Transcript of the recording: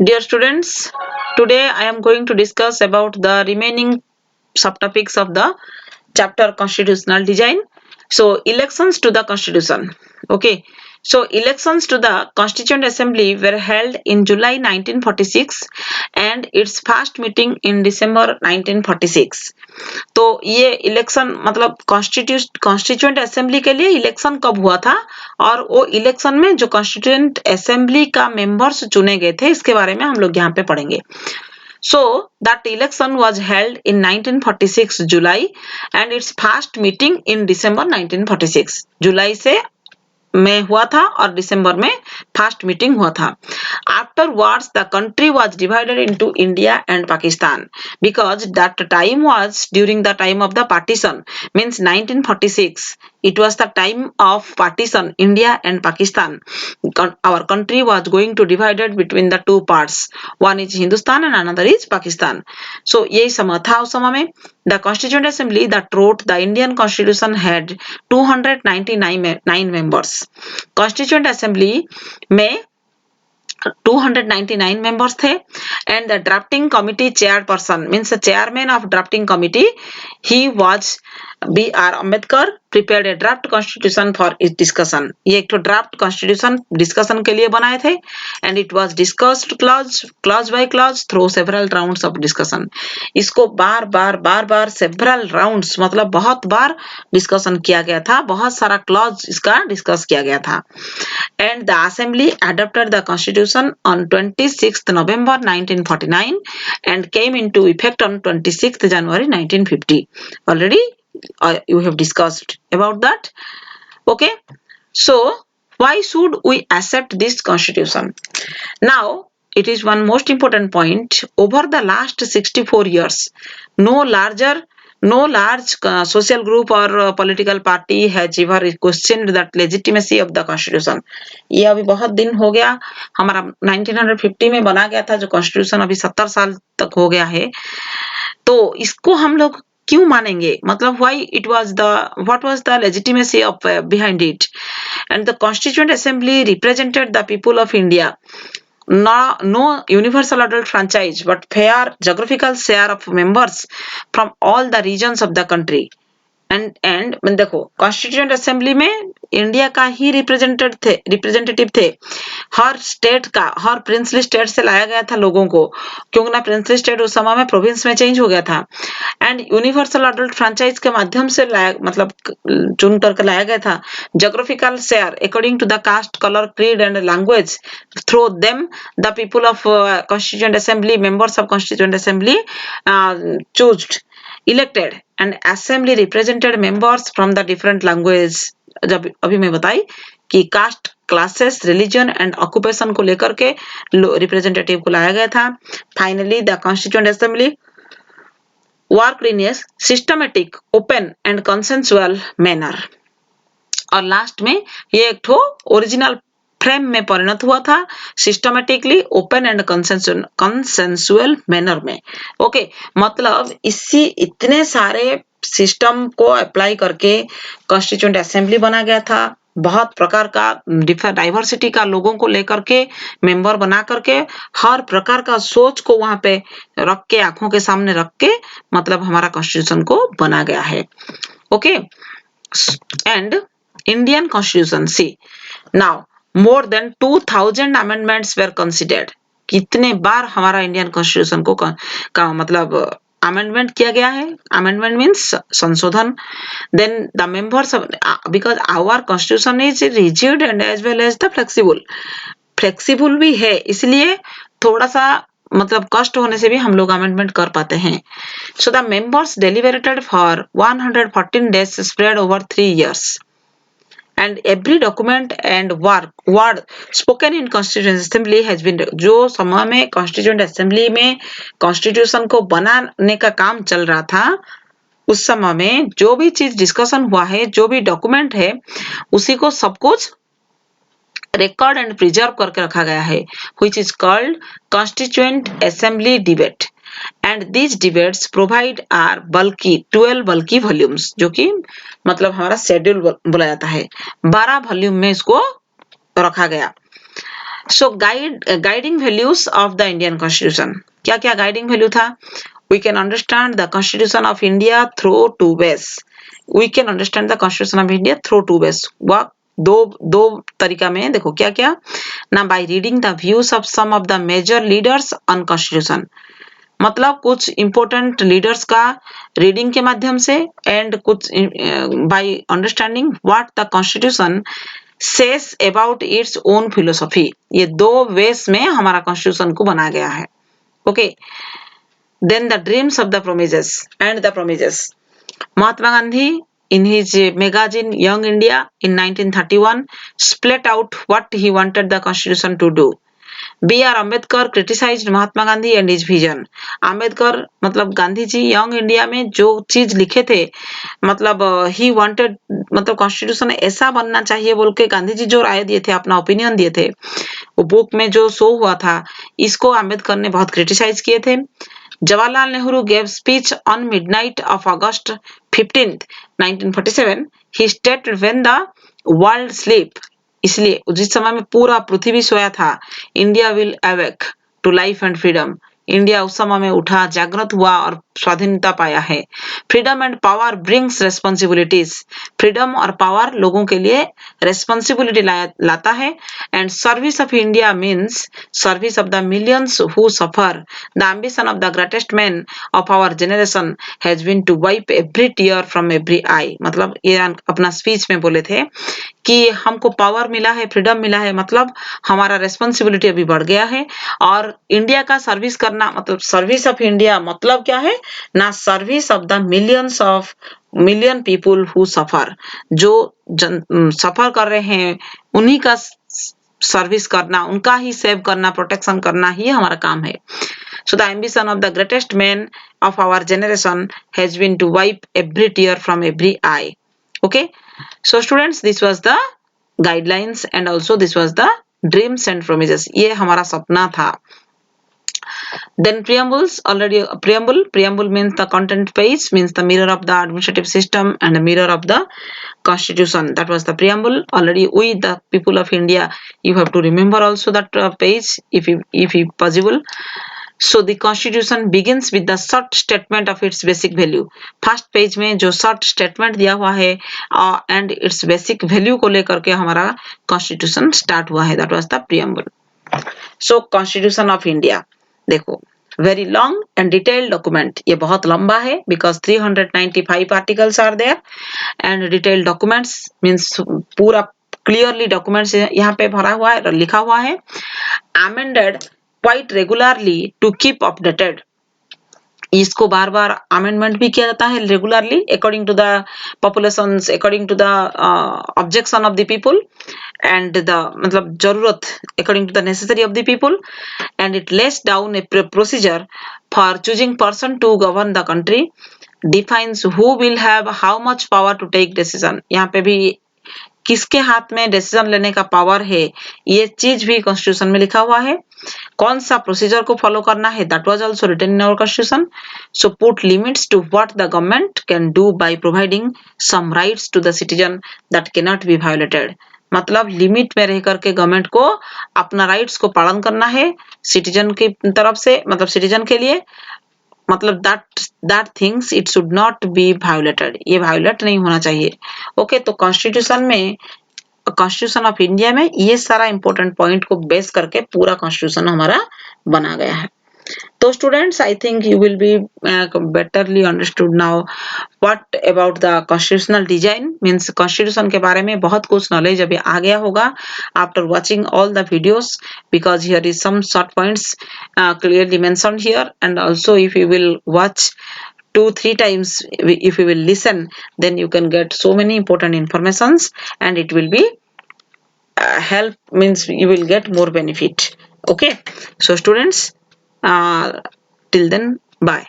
Dear students, today I am going to discuss about the remaining subtopics of the chapter constitutional design. So elections to the constitution. Okay. So elections to the Constituent Assembly were held in July 1946 and its first meeting in December 1946. तो ये election मतलब constituent assembly के लिए election कब हुआ था और वो इलेक्शन में जो कॉन्स्टिट्यूएंट असेंबली का मेंबर्स चुने गए थे इसके बारे में हम लोग यहाँ पे पढ़ेंगे. So that election was held in 1946 July and its first meeting in December 1946. जुलाई से में हुआ था और दिसंबर में फर्स्ट मीटिंग हुआ था. Afterwards, the country was divided into India and Pakistan because that time was during the time of the partition, means 1946. It was the time of partition, India and Pakistan. Our country was going to divided between the two parts. One is Hindustan and another is Pakistan. So यही समय था उस समय में. The Constituent Assembly that wrote the Indian Constitution had 299 members. Constituent Assembly में 299 members थे and the drafting committee chairperson means the chairman of drafting committee, he was B.R. Ambedkar, prepared a draft constitution for its discussion. ये एक तो draft constitution discussion के लिए बनाए थे and it was discussed clause by clause through several rounds of discussion. इसको बार several rounds मतलब बहुत बार discussion किया गया था, बहुत सारा clause इसका discuss किया गया था. And the assembly adopted the constitution on 26th November 1949 and came into effect on 26th January 1950. Already you have discussed about that. Okay. So why should we accept this constitution? Now it is one most important point. Over the last 64 years, no large social group or political party has ever questioned that legitimacy of the constitution. ये अभी बहुत दिन हो गया, हमारा 1950 में बना गया था जो कॉन्स्टिट्यूशन अभी 70 साल तक हो गया है. तो इसको हम लोग क्यों मानेंगे, मतलब what was the legitimacy of behind it. And the Constituent Assembly represented the people of India. No universal adult franchise but fair geographical share of members from all the regions of the country. And देखो constituent assembly में India का ही representative थे. हर state का, हर princely state से लाया गया था लोगों को, क्योंकि ना प्रिंसली स्टेट उस समय में प्रोविंस में चेंज हो गया था. एंड यूनिवर्सल अडल्ट फ्रेंचाइज के माध्यम से लाया, मतलब चुन करके लाया गया था. Geographical share according to the caste, colour, creed and language, through them the people of constituent assembly, members of constituent assembly chosen, elected and assembly represented members from the different languages. जब अभी मैं बताई कि caste, classes, religion and occupation को लेकर के representative को लाया गया था. Finally the constituent assembly worked in a systematic, open and consensual manner. और लास्ट में ये एक ठो ओरिजिनल फ्रेम में परिणत हुआ था, systematically, open and consensual manner में. ओके, मतलब इसी इतने सारे सिस्टम को अप्लाई करके कॉन्स्टिट्यूएंट असेंबली बना गया था. बहुत प्रकार का डाइवर्सिटी का लोगों को लेकर के मेंबर बना करके हर प्रकार का सोच को वहां पे रख के, आंखों के सामने रख के, मतलब हमारा कॉन्स्टिट्यूशन को बना गया है. Okay, and Indian constitution, see now more than 2000 amendments were considered. कितने बार हमारा इंडियन कॉन्स्टिट्यूशन का मतलब अमेंडमेंट किया गया है. अमेंडमेंट मीन्स संशोधन. Then the members, because our constitution is rigid and as well as the flexible भी है, इसलिए थोड़ा सा मतलब कष्ट होने से भी हम लोग अमेंडमेंट कर पाते हैं. So the members deliberated for 114 days spread over 3 years. And every document and word spoken in Constituent Assembly has been, जो समय में Constituent Assembly में Constitution को बनाने का काम चल रहा था, उस समय में जो भी चीज डिस्कशन हुआ है, जो भी डॉक्यूमेंट है, उसी को सब कुछ रिकॉर्ड एंड प्रिजर्व करके रखा गया है, which is called Constituent Assembly debate. And these debates provide are bulky 12 bulky volumes, जो कि मतलब हमारा शेड्यूल बोला जाता है. 12 वॉल्यूम में इसको रखा गया. So guiding values of the Indian Constitution. क्या क्या guiding value था? We can understand the Constitution of India through two ways. We can understand the Constitution of India through two ways. वह दो तरीका में देखो क्या क्या ना, by reading the views of some of the major leaders on Constitution. मतलब कुछ important leaders का reading के माध्यम से and कुछ by understanding what the Constitution says about its own philosophy. ये दो ways में हमारा Constitution को बनाया गया है. Okay. Then the dreams of the promises and the promises. Mahatma Gandhi in his magazine Young India in 1931 spelled out what he wanted the constitution to do. B.R. Ambedkar criticized Mahatma Gandhi and his vision. Ambedkar मतलब Gandhi ji young India में जो चीज लिखे थे, मतलब he wanted, मतलब constitution ऐसा बनना चाहिए बोल के गांधी जी जो राय दिए थे, अपना ओपिनियन दिए थे, वो बुक में जो शो हुआ था, इसको अम्बेडकर ने बहुत क्रिटिसाइज किए थे. Jawaharlal Nehru gave speech on midnight of August 15th, 1947. He stated when the world sleep. इसलिए जिस समय में पूरा पृथ्वी सोया था, India will awake to life and freedom. India उस समय में उठा, जागृत हुआ और स्वाधीनता पाया है. Freedom and power brings responsibilities. Freedom और पावर लोगों के लिए रेस्पॉन्सिबिलिटी लाता है. And service of India means service of the millions who suffer. The ambition of the greatest man of our generation has been to wipe every tear from every eye. मतलब ये अपना speech में बोले थे कि हमको पावर मिला है, फ्रीडम मिला है, मतलब हमारा रेस्पॉन्सिबिलिटी अभी बढ़ गया है. और इंडिया का सर्विस करना, मतलब सर्विस ऑफ इंडिया मतलब क्या है ना, service of the million people who suffer. जो सफर कर रहे हैं उन्हीं का सर्विस करना, उनका ही सेव करना, प्रोटेक्शन करना ही हमारा काम है. So the ambition of the greatest man of our generation has been to wipe every tear from every eye. Okay. So students, this was the guidelines and also this was the dreams and promises. ये हमारा सपना था. Then preambles, already preamble means the content page, means the mirror of the administrative system and the mirror of the constitution. That was the preamble. Already we the people of India, you have to remember also that page if possible. So the constitution begins with the short statement of its basic value. First page में जो short statement दिया हुआ है and its basic value को लेकर के हमारा constitution start हुआ है. That was the preamble. So constitution of India, देखो very long and detailed document. ये बहुत लंबा है because 395 articles are there and detailed documents means पूरा clearly documents यहाँ पे भरा हुआ है, लिखा हुआ है. Amended quite regularly to keep updated. इसको बार बार अमेंडमेंट भी किया जाता है regularly according to the populations, according to the objection of the people and the मतलब जरूरत according to the necessary of the people. And it lays down a procedure for choosing person to govern the country. Defines who will have how much power to take decision. यहाँ पे भी किसके हाथ में decision लेने का power है, ये चीज भी कॉन्स्टिट्यूशन में लिखा हुआ है. कौन सा प्रोसीजर को फॉलो करना है, that was also written in our constitution. So put limits to what the government can do by providing some rights to the citizen that can not be violated. मतलब लिमिट में रह करके government को अपना rights को पालन करना है सिटीजन की तरफ से, मतलब सिटीजन के लिए, मतलब that things it should not be violated. ये वायोलेट नहीं होना चाहिए. ओके, तो कॉन्स्टिट्यूशन में, कॉन्स्टिट्यूशन ऑफ इंडिया में ये सारा इंपॉर्टेंट पॉइंट को बेस करके पूरा कॉन्स्टिट्यूशन हमारा बना गया है. तो students, I think you will be betterly understood now what about the constitutional design. Means constitution के बारे में बहुत कुछ नॉलेज अभी आ गया होगा after watching all the videos, because here is some short points clearly mentioned here. And also if you will watch 2-3 times, if you will listen, then you can get so many important informations and it will be help, means you will get more benefit. Okay, so students, till then, bye.